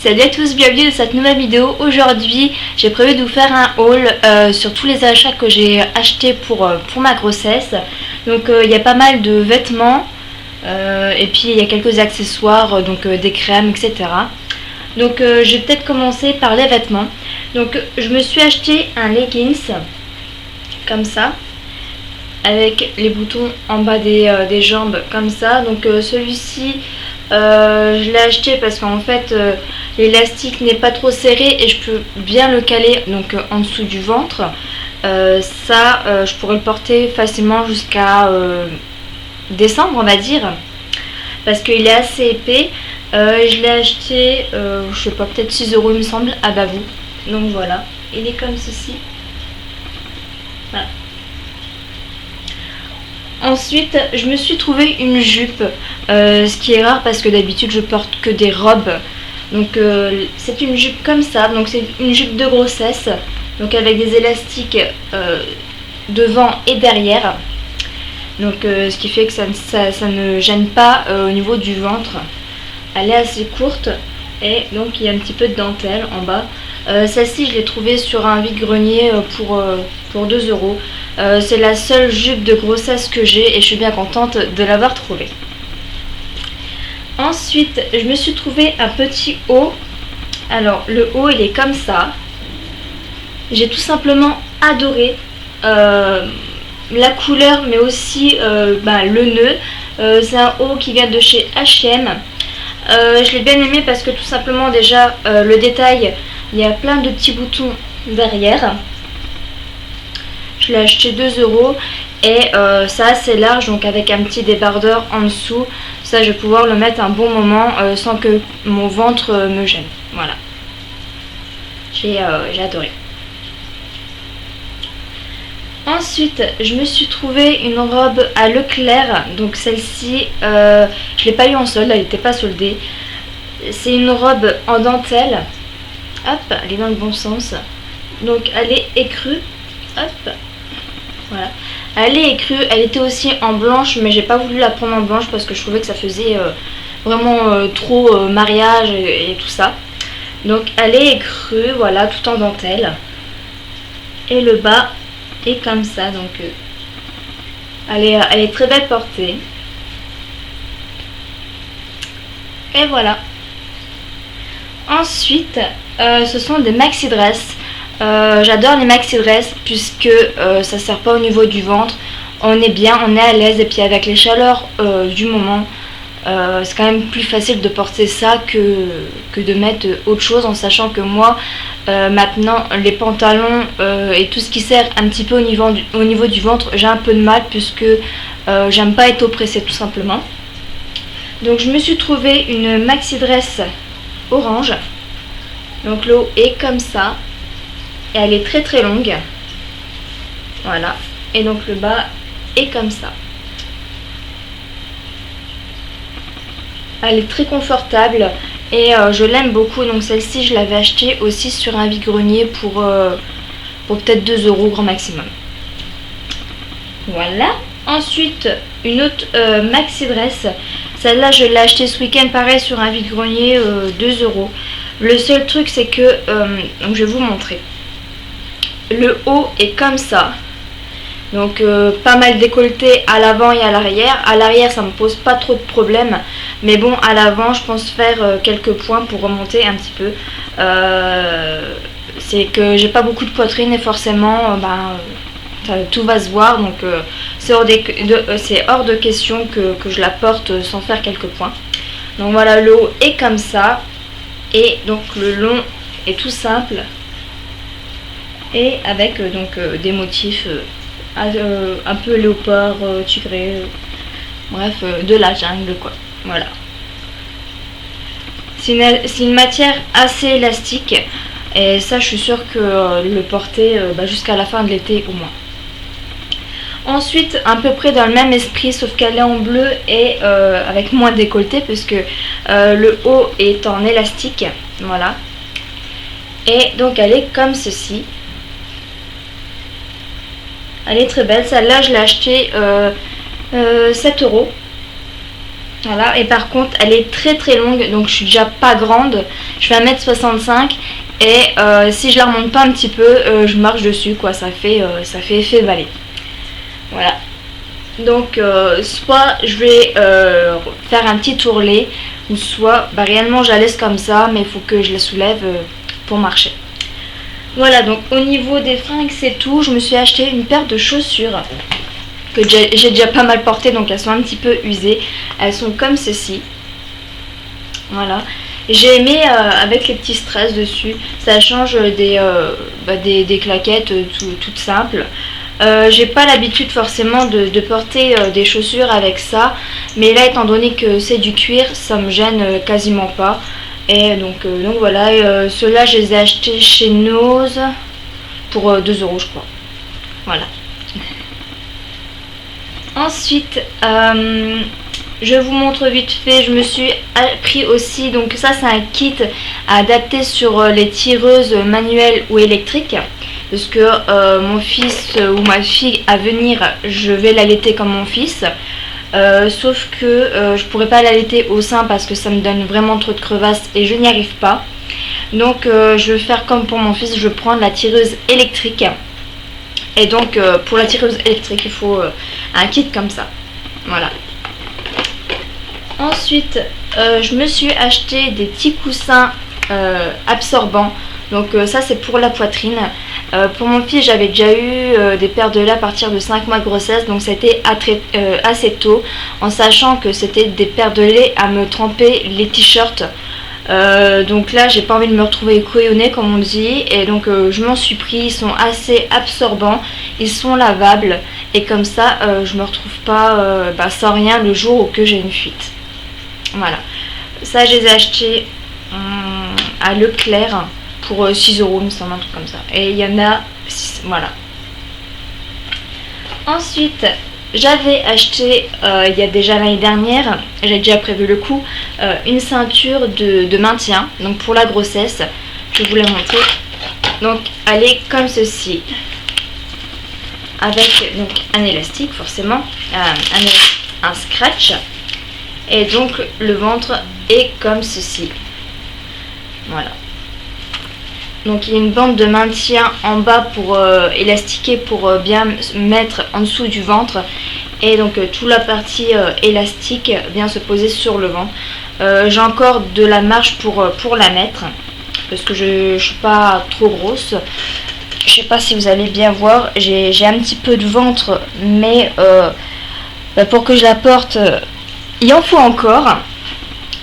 Salut à tous, bienvenue dans cette nouvelle vidéo. Aujourd'hui j'ai prévu de vous faire un haul sur tous les achats que j'ai achetés pour ma grossesse. Donc il y a pas mal de vêtements et puis il y a quelques accessoires, donc des crèmes, etc. Donc je vais peut-être commencer par les vêtements. Donc je me suis acheté un leggings comme ça, avec les boutons en bas des jambes comme ça. Donc celui-ci je l'ai acheté parce qu'en fait l'élastique n'est pas trop serré et je peux bien le caler donc en dessous du ventre. Je pourrais le porter facilement jusqu'à décembre, on va dire, parce qu'il est assez épais. Je l'ai acheté je sais pas, peut-être 6 € il me semble, à Bavou. Donc voilà, il est comme ceci. Voilà. Ensuite, je me suis trouvé une jupe, ce qui est rare parce que d'habitude je porte que des robes. Donc c'est une jupe comme ça, donc c'est une jupe de grossesse, donc avec des élastiques devant et derrière. Donc ce qui fait que ça ne gêne pas au niveau du ventre. Elle est assez courte et donc il y a un petit peu de dentelle en bas. Celle-ci je l'ai trouvée sur un vide-grenier pour 2 €. C'est la seule jupe de grossesse que j'ai et je suis bien contente de l'avoir trouvée. Ensuite je me suis trouvé un petit haut. Alors le haut il est comme ça. J'ai tout simplement adoré la couleur, mais aussi le nœud. C'est un haut qui vient de chez H&M. Je l'ai bien aimé parce que tout simplement déjà le détail, il y a plein de petits boutons derrière. Je l'ai acheté 2 € et c'est assez large, donc avec un petit débardeur en dessous. Ça je vais pouvoir le mettre un bon moment sans que mon ventre me gêne. Voilà, j'ai adoré. Ensuite je me suis trouvé une robe à Leclerc. Donc celle-ci je l'ai pas eu en solde, elle n'était pas soldée. C'est une robe en dentelle. Hop, elle est dans le bon sens. Donc elle est écrue. Hop, voilà, elle est écrue. Elle était aussi en blanche, mais j'ai pas voulu la prendre en blanche parce que je trouvais que ça faisait vraiment trop mariage et tout ça. Donc elle est écrue, voilà, tout en dentelle. Et le bas est comme ça, donc elle est très belle portée. Et voilà. Ensuite ce sont des maxi dress. J'adore les maxi dress puisque ça sert pas au niveau du ventre. On est bien, on est à l'aise, et puis avec les chaleurs du moment, c'est quand même plus facile de porter ça que de mettre autre chose, en sachant que moi maintenant les pantalons et tout ce qui sert un petit peu au niveau du ventre, j'ai un peu de mal puisque j'aime pas être oppressée tout simplement. Donc je me suis trouvé une maxi dress orange. Donc le haut est comme ça et elle est très très longue. Voilà, et donc le bas est comme ça. Elle est très confortable et je l'aime beaucoup. Donc celle-ci je l'avais achetée aussi sur un vide-grenier pour peut-être 2 € grand maximum. Voilà. Ensuite une autre maxi dress. Celle-là je l'ai achetée ce week-end, pareil, sur un vide-grenier, 2 €. Le seul truc c'est que donc je vais vous montrer. Le haut est comme ça. Donc pas mal décolleté à l'avant et à l'arrière. À l'arrière ça me pose pas trop de problème, mais bon, à l'avant je pense faire quelques points pour remonter un petit peu. C'est que j'ai pas beaucoup de poitrine et forcément tout va se voir, donc c'est hors de question que je la porte sans faire quelques points. Donc voilà, le haut est comme ça et donc le long est tout simple et avec des motifs un peu léopard, tigré, bref, de la jungle quoi. Voilà, c'est une matière assez élastique et ça je suis sûre que le porter jusqu'à la fin de l'été au moins. Ensuite, à peu près dans le même esprit, sauf qu'elle est en bleu et avec moins de décolleté, puisque le haut est en élastique. Voilà. Et donc elle est comme ceci. Elle est très belle. Celle-là, je l'ai achetée 7 €. Voilà, et par contre elle est très très longue, donc je suis déjà pas grande, je fais 1m65 et si je la remonte pas un petit peu, je marche dessus quoi, ça fait effet balai. Voilà, donc soit je vais faire un petit ourlet, ou soit réellement je la laisse comme ça, mais il faut que je la soulève pour marcher. Voilà, donc au niveau des fringues c'est tout. Je me suis acheté une paire de chaussures que j'ai déjà pas mal portées, donc elles sont un petit peu usées. Elles sont comme ceci. Voilà. J'ai aimé avec les petits strass dessus. Ça change des claquettes toutes simples. J'ai pas l'habitude forcément de porter des chaussures avec ça. Mais là, étant donné que c'est du cuir, ça me gêne quasiment pas. Et donc voilà, ceux-là je les ai achetés chez Nose pour 2 € je crois. Voilà. Ensuite, je vous montre vite fait, je me suis pris aussi, donc ça c'est un kit à adapter sur les tireuses manuelles ou électriques. Parce que mon fils ou ma fille à venir, je vais l'allaiter comme mon fils. Sauf que je pourrais pas l'allaiter au sein parce que ça me donne vraiment trop de crevasses et je n'y arrive pas. Donc je vais faire comme pour mon fils, je vais prendre la tireuse électrique. Et donc pour la tireuse électrique il faut un kit comme ça. Voilà. Ensuite je me suis acheté des petits coussins absorbants. Donc ça c'est pour la poitrine. Pour mon fils j'avais déjà eu des paires de lait à partir de 5 mois de grossesse. Donc c'était assez tôt, en sachant que c'était des paires de lait à me tremper les t-shirts. Donc là j'ai pas envie de me retrouver couillonnée comme on dit. Et donc je m'en suis pris, ils sont assez absorbants, ils sont lavables. Et comme ça je me retrouve pas sans rien le jour où que j'ai une fuite. Voilà, ça je les ai achetés à Leclerc pour 6 € il me semble, un truc comme ça. Et il y en a 6, voilà. Ensuite j'avais acheté il y a déjà l'année dernière, j'ai déjà prévu le coup, une ceinture de maintien, donc pour la grossesse. Je vais vous la montrer. Donc elle est comme ceci, avec donc un élastique forcément, un scratch, et donc le ventre est comme ceci. Voilà. Donc il y a une bande de maintien en bas pour élastiquer, pour bien mettre en dessous du ventre. Et donc toute la partie élastique vient se poser sur le ventre. J'ai encore de la marge pour la mettre, parce que je ne suis pas trop grosse. Je sais pas si vous allez bien voir, j'ai un petit peu de ventre, mais pour que je la porte, il en faut encore.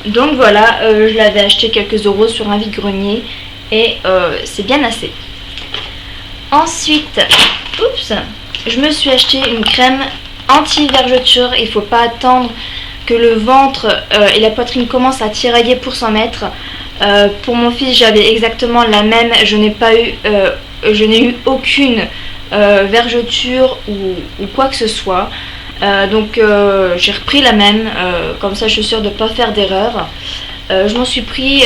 Donc voilà, je l'avais acheté quelques euros sur un vide-grenier. Et c'est bien assez. Ensuite, je me suis acheté une crème anti-vergeture. Il ne faut pas attendre que le ventre et la poitrine commencent à tirailler pour s'en mettre. Pour mon fils j'avais exactement la même. Je n'ai eu aucune vergeture ou quoi que ce soit. Donc j'ai repris la même, comme ça je suis sûre de ne pas faire d'erreur. Je m'en suis pris...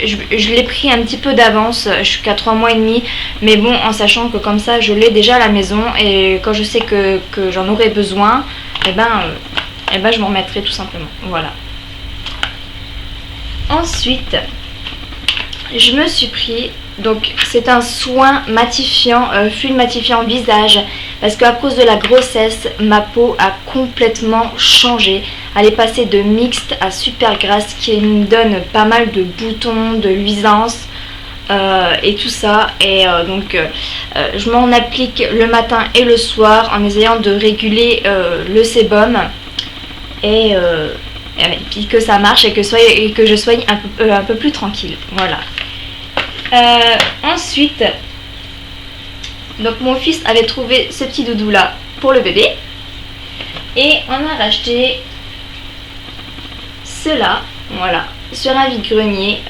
Je l'ai pris un petit peu d'avance, je suis qu'à 3 mois et demi, mais bon, en sachant que comme ça je l'ai déjà à la maison, et quand je sais que j'en aurai besoin, et je m'en remettrai tout simplement. Voilà. Ensuite, je me suis pris, donc c'est un soin matifiant, fluide matifiant visage, parce qu'à cause de la grossesse, ma peau a complètement changé. Elle est passée de mixte à super grasse, qui me donne pas mal de boutons, de luisance et tout ça. Et donc je m'en applique le matin et le soir en essayant de réguler le sébum et puis que ça marche et que je sois un peu plus tranquille. Voilà. Ensuite, donc mon fils avait trouvé ce petit doudou là pour le bébé, et on a racheté cela, voilà, sur un vide-grenier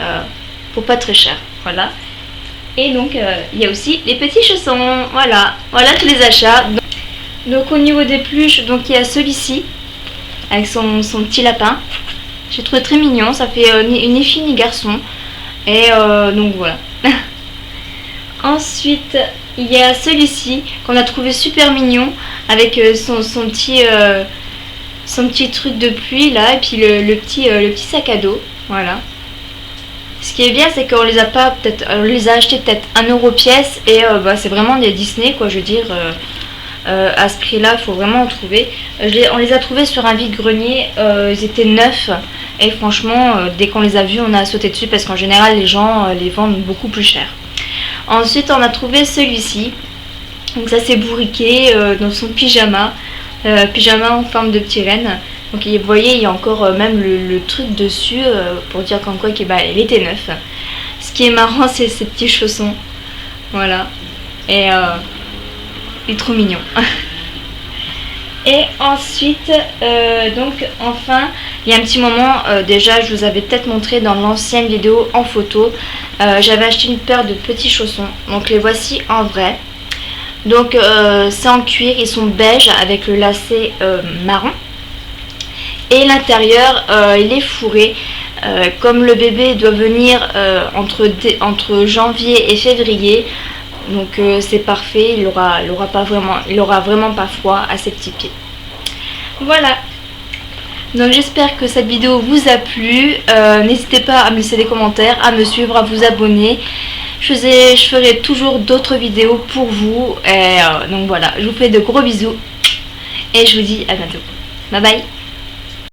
pour pas très cher. Voilà. Et donc il y a aussi les petits chaussons. Voilà tous les achats. Donc au niveau des pluches, donc il y a celui-ci avec son petit lapin. J'ai trouvé très mignon, ça fait ni fille ni garçon. Et donc voilà. Ensuite il y a celui-ci qu'on a trouvé super mignon, avec son son petit truc de pluie là, et puis le petit sac à dos, voilà. Ce qui est bien, c'est qu'on les a pas peut-être, on les a achetés peut-être 1 € pièce, et c'est vraiment des Disney quoi, je veux dire. À ce prix-là, il faut vraiment en trouver. On les a trouvés sur un vide-grenier, ils étaient neufs, et franchement, dès qu'on les a vus, on a sauté dessus parce qu'en général, les gens les vendent beaucoup plus cher. Ensuite, on a trouvé celui-ci. Donc ça, c'est Bourriquet dans son pyjama, pyjama en forme de petit renne. Donc vous voyez, il y a encore même le truc dessus pour dire qu'en quoi il était neuf. Ce qui est marrant, c'est ces petits chaussons. Voilà. Et il est trop mignon. Et ensuite, donc enfin, il y a un petit moment, déjà je vous avais peut-être montré dans l'ancienne vidéo en photo, j'avais acheté une paire de petits chaussons. Donc les voici en vrai. Donc c'est en cuir, ils sont beige avec le lacet marron. Et l'intérieur, il est fourré. Comme le bébé doit venir entre janvier et février, donc c'est parfait, il aura vraiment pas froid à ses petits pieds. Voilà. Donc j'espère que cette vidéo vous a plu. N'hésitez pas à me laisser des commentaires, à me suivre, à vous abonner. Je ferai toujours d'autres vidéos pour vous. Et donc voilà, je vous fais de gros bisous. Et je vous dis à bientôt. Bye bye.